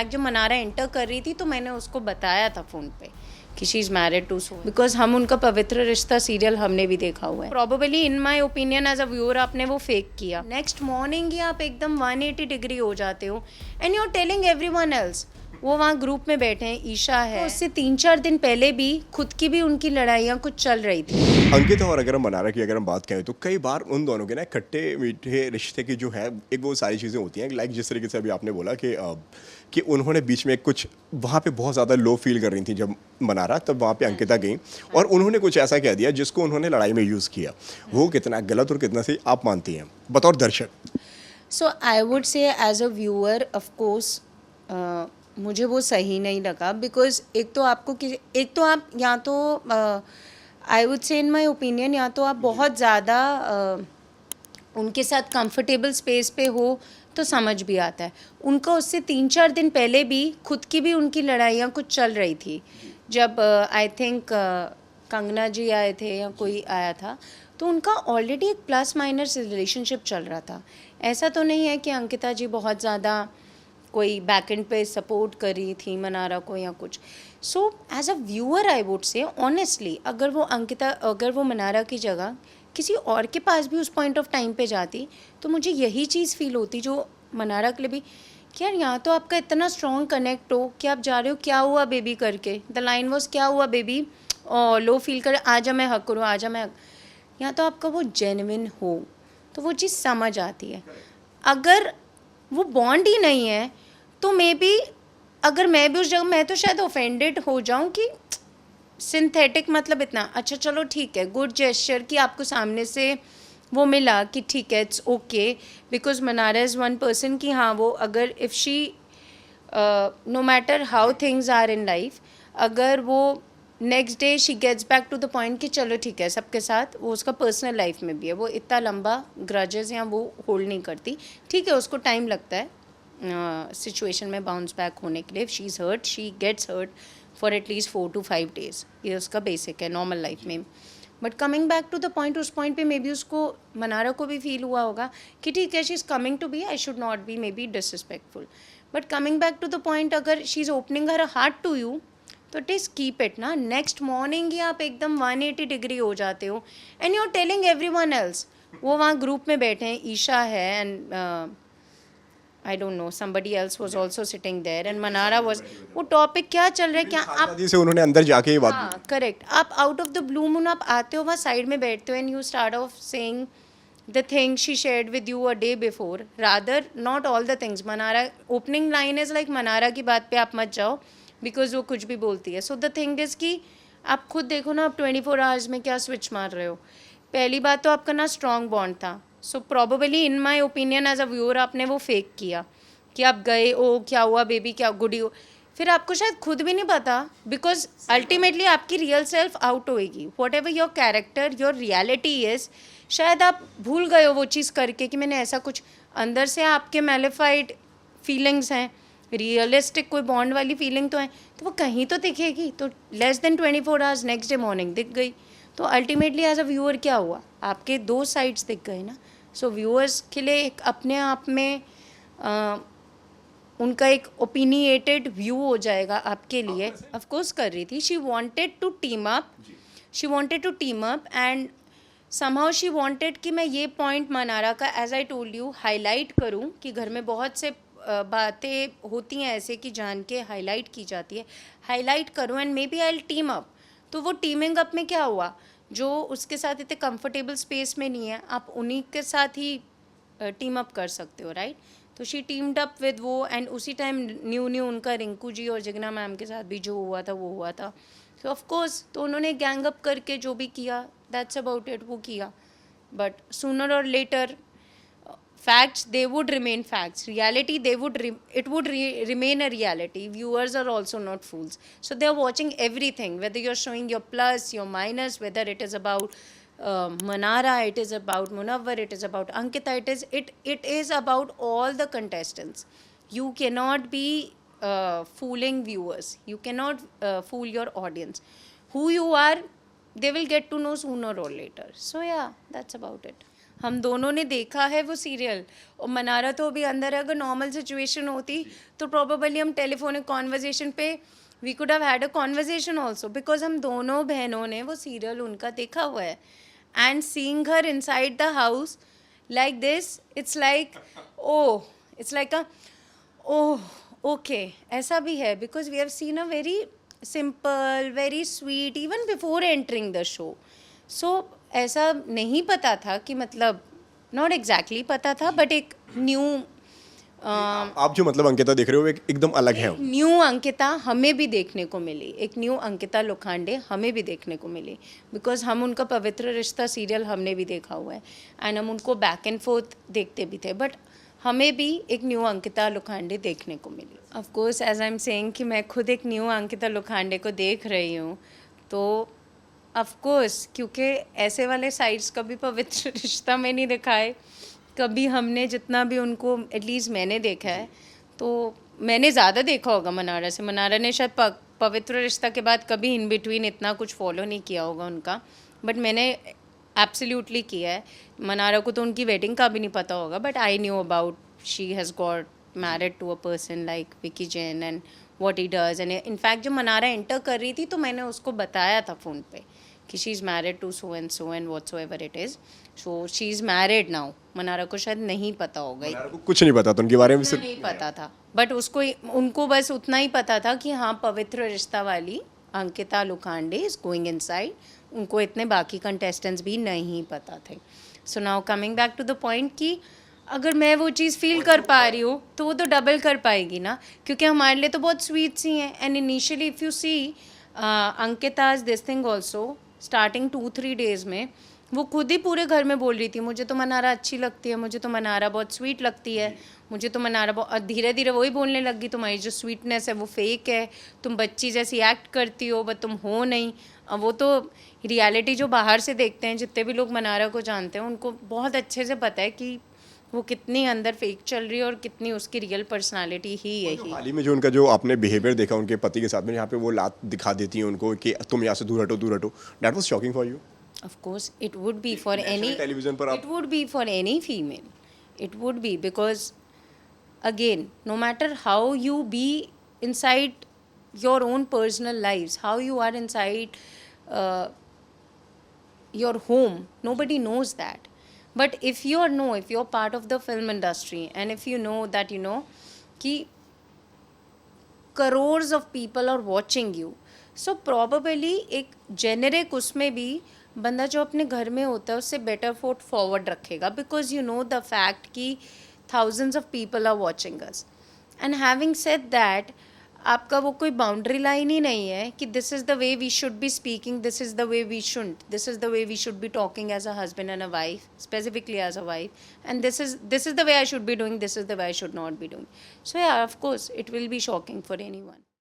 In fact जब Mannara enter कर रही थी तो मैंने उसको बताया था फ़ोन पे कि she is married to Sonu, because हम उनका पवित्र रिश्ता सीरियल हमने भी देखा हुआ है. Probably in my opinion as a viewer आपने वो फेक किया. नेक्स्ट मॉर्निंग ही आप एकदम 180 डिग्री हो जाते हो and you are telling everyone else. वो वहाँ ग्रुप में बैठे हैं, ईशा है, तो उससे 3-4 दिन पहले भी खुद की भी उनकी लड़ाइयाँ कुछ चल रही थी. अंकिता और अगर हम मनारा की अगर हम बात करें तो कई बार उन दोनों के ना खट्टे मीठे रिश्ते की जो है एक वो सारी चीज़ें होती हैं, लाइक जिस तरीके से अभी आपने बोला कि उन्होंने बीच में कुछ वहाँ पे बहुत ज़्यादा लो फील कर रही थी जब मनारा, तब वहाँ पे अंकिता गई और उन्होंने कुछ ऐसा कह दिया जिसको उन्होंने लड़ाई में यूज़ किया. वो कितना गलत और कितना सही आप मानती हैं बतौर दर्शक? So I would say as a viewer of course मुझे वो सही नहीं लगा, बिकॉज एक तो आप या तो आई वुड से इन माई ओपिनियन या तो आप बहुत ज़्यादा उनके साथ कंफर्टेबल स्पेस पे हो तो समझ भी आता है. उनका उससे 3-4 दिन पहले भी खुद की भी उनकी लड़ाइयाँ कुछ चल रही थी. जब आई थिंक कंगना जी आए थे या कोई आया था तो उनका ऑलरेडी एक प्लस माइनस रिलेशनशिप चल रहा था. ऐसा तो नहीं है कि अंकिता जी बहुत ज़्यादा कोई बैक एंड पे सपोर्ट कर रही थी मनारा को या कुछ. So as a viewer I would say honestly अगर वो मनारा की जगह किसी और के पास भी उस पॉइंट ऑफ टाइम पे जाती तो मुझे यही चीज़ फील होती जो मनारा के लिए भी, कि यार यहाँ तो आपका इतना स्ट्रॉन्ग कनेक्ट हो कि आप जा रहे हो क्या हुआ बेबी करके. द लाइन वॉज क्या हुआ बेबी, लो फील कर आजा मैं हक करूँ आजा मैं हक. यहाँ तो आपका वो जेन्युइन हो तो वो चीज़ समझ आती है. अगर वो बॉन्ड ही नहीं है तो मे बी अगर मैं भी उस जगह, मैं तो शायद ऑफेंडेड हो जाऊं कि सिंथेटिक मतलब इतना अच्छा चलो ठीक है, गुड जेस्चर कि आपको सामने से वो मिला कि ठीक है it's okay, because Mannara is one person कि हाँ वो अगर if she no matter how things are in life, अगर वो next day she gets back to the point कि चलो ठीक है सबके साथ, वो उसका पर्सनल लाइफ में भी है, वो इतना लंबा ग्रजेस या वो होल्ड नहीं करती. ठीक है उसको टाइम लगता है सिचुएशन में बाउंस बैक होने के लिए. She is hurt, she gets hurt for at least 4 to 5 days, ये उसका बेसिक है नॉर्मल लाइफ में. But coming back to the point, उस पॉइंट पे मे बी उसको मनारा को भी फील हुआ होगा कि ठीक है she is coming to be, I should not be maybe disrespectful. But coming back to the point, अगर she is opening her heart to you तो इट इज़ कीप इट ना. नेक्स्ट मॉर्निंग ही आप एकदम 180 degree हो जाते हो and you are telling everyone else. वो वहाँ ग्रुप में बैठे हैं, ईशा है and I don't know, somebody else was also sitting there and Manara was, वो टॉपिक क्या चल रहा है क्या आप शादी से उन्होंने अंदर जाके ये बात हाँ करेक्ट, आप out of the blue moon आप आते हो वहाँ साइड में बैठते हो and you start of saying the thing she shared with you a day before, rather not all the things. Mannara opening line is like Mannara की बात पे आप मत जाओ बिकॉज वो कुछ भी बोलती है. सो द थिंग इज़ कि आप खुद देखो ना, आप 24 आवर्स में क्या स्विच मार रहे हो. पहली बात तो आपका ना स्ट्रॉन्ग बॉन्ड था. So probably in my opinion as a viewer आपने वो फेक किया कि आप गए ओ क्या हुआ बेबी क्या गुडी हो, फिर आपको शायद खुद भी नहीं पता बिकॉज अल्टीमेटली आपकी रियल सेल्फ आउट होएगी. What ever your character your reality is, शायद आप भूल गए हो वो चीज़ करके कि मैंने ऐसा कुछ, अंदर से आपके मैलिफाइड फीलिंग्स हैं, रियलिस्टिक कोई बॉन्ड वाली फीलिंग तो है तो वो कहीं तो दिखेगी. तो less than 24 hours next day morning दिख गई तो अल्टीमेटली एज अ व्यूअर क्या हुआ, आपके दो साइड्स दिख गए ना. सो व्यूअर्स के लिए एक अपने आप में उनका एक ओपिनिएटेड व्यू हो जाएगा आपके लिए. ऑफ कोर्स कर रही थी, she wanted to team up and somehow she wanted कि मैं ये पॉइंट मनारा का as I told you highlight करूं कि घर में बहुत से बातें होती हैं ऐसे कि जान के हाईलाइट की जाती है, हाईलाइट करूं and maybe I will team up. तो वो टीमिंग अप में क्या हुआ, जो उसके साथ इतने कंफर्टेबल स्पेस में नहीं है आप उन्हीं के साथ ही टीम अप कर सकते हो, राइट. तो शी टीम्ड अप विद वो एंड उसी टाइम न्यू उनका रिंकू जी और जिग्ना मैम के साथ भी जो हुआ था वो हुआ था. तो ऑफ कोर्स तो उन्होंने गैंग अप करके जो भी किया दैट्स अबाउट इट, वो किया. बट सूनर और letter facts they would remain facts, reality they would it would remain a reality. Viewers are also not fools, so they are watching everything, whether you're showing your plus your minus, whether it is about Manara, it is about Munawwar, it is about Ankita, it is about all the contestants. You cannot be fooling viewers, you cannot fool your audience. Who you are they will get to know sooner or later. So yeah, that's about it. हम दोनों ने देखा है वो serial, और मनारा तो अभी अंदर है। अगर नॉर्मल सिचुएशन होती तो प्रोबेबली हम टेलीफोनिक कॉन्वर्जेशन पे we could have had a conversation also, because हम दोनों बहनों ने वो सीरियल उनका देखा हुआ है। And seeing her inside the house like this, it's like, oh, it's like a, oh, okay, ऐसा भी है, because we have seen a very simple, very sweet, even before entering the show. So ऐसा नहीं पता था कि मतलब not exactly पता था, but एक new आप जो मतलब अंकिता देख रहे हो एकदम अलग है। न्यू अंकिता हमें भी देखने को मिली, एक न्यू अंकिता लोखंडे हमें भी देखने को मिली, बिकॉज हम उनका पवित्र रिश्ता सीरियल हमने भी देखा हुआ है एंड हम उनको बैक एंड फोर्थ देखते भी थे, बट हमें भी एक न्यू अंकिता लोखंडे देखने को मिली। Of course as I am saying कि मैं खुद एक न्यू अंकिता लोखंडे को देख रही हूँ, तो ऑफ कोर्स क्योंकि ऐसे वाले साइड्स कभी पवित्र रिश्ता में नहीं दिखाए, कभी हमने जितना भी उनको एटलीस्ट मैंने देखा है, तो मैंने ज़्यादा देखा होगा मनारा से। मनारा ने शायद पवित्र रिश्ता के बाद कभी इन बिटवीन इतना कुछ फॉलो नहीं किया होगा उनका, बट मैंने एब्सोल्युटली किया है। मनारा को तो उनकी वेडिंग का भी नहीं पता होगा, but I knew about she has got married to a person like Vicky Jain and what he does. And in fact जब मनारा एंटर कर रही थी तो मैंने उसको बताया था फ़ोन पे कि she is married to so and whatsoever it is, so she is married now. Mannara को शायद नहीं पता होगा, मनारा को कुछ नहीं पता था उनके बारे में, सिर्फ नहीं पता था, बट उनको बस उतना ही पता था कि हाँ पवित्र रिश्ता वाली Ankita Lokhande is going inside. उनको इतने बाकी कंटेस्टेंट्स भी नहीं पता थे। So now coming back to the point कि अगर मैं वो चीज़ फील कर पा रही हूँ तो वो तो डबल कर पाएगी ना, क्योंकि हमारे लिए तो बहुत स्वीट सी हैं। And initially if you see Ankita's this thing also starting 2-3 days में वो खुद ही पूरे घर में बोल रही थी मुझे तो मनारा अच्छी लगती है, मुझे तो मनारा बहुत स्वीट लगती है, मुझे तो मनारा बहुत। धीरे धीरे वही बोलने लगी तुम्हारी जो स्वीटनेस है वो फेक है, तुम बच्ची जैसी एक्ट करती हो बट तुम हो नहीं। अब वो तो रियलिटी जो बाहर से देखते हैं, जितने भी लोग मनारा को जानते हैं उनको बहुत अच्छे से पता है कि वो कितनी अंदर फेक चल रही है और कितनी उसकी रियल पर्सनालिटी ही यही। हाल ही में जो उनका जो आपने बिहेवियर देखा उनके पति के साथ में, यहाँ पे वो लात दिखा देती हैं उनको कि तुम यहाँ से दूर हटो दूर हटो, that was shocking for you? Of course, it would be for any. Television पर It would be for any female. It would be because, again, no matter how you be inside your own personal lives, how you are inside uh, your home, nobody knows that. But if you're part of the film industry, and if you know that कि crores of people are watching you, so probably एक generic उसमें भी बंदा जो अपने घर में होता है उससे बेटर फुट फॉरवर्ड रखेगा, because you know the fact कि thousands of people are watching us. And having said that, आपका वो कोई बाउंड्री लाइन ही नहीं है कि this is the way we should be speaking, this is the way we should, this is the way we should be talking as a husband and a wife, specifically as a wife, and this is the way I should be doing, this is the way I should not be doing. So yeah of course it will be shocking for anyone.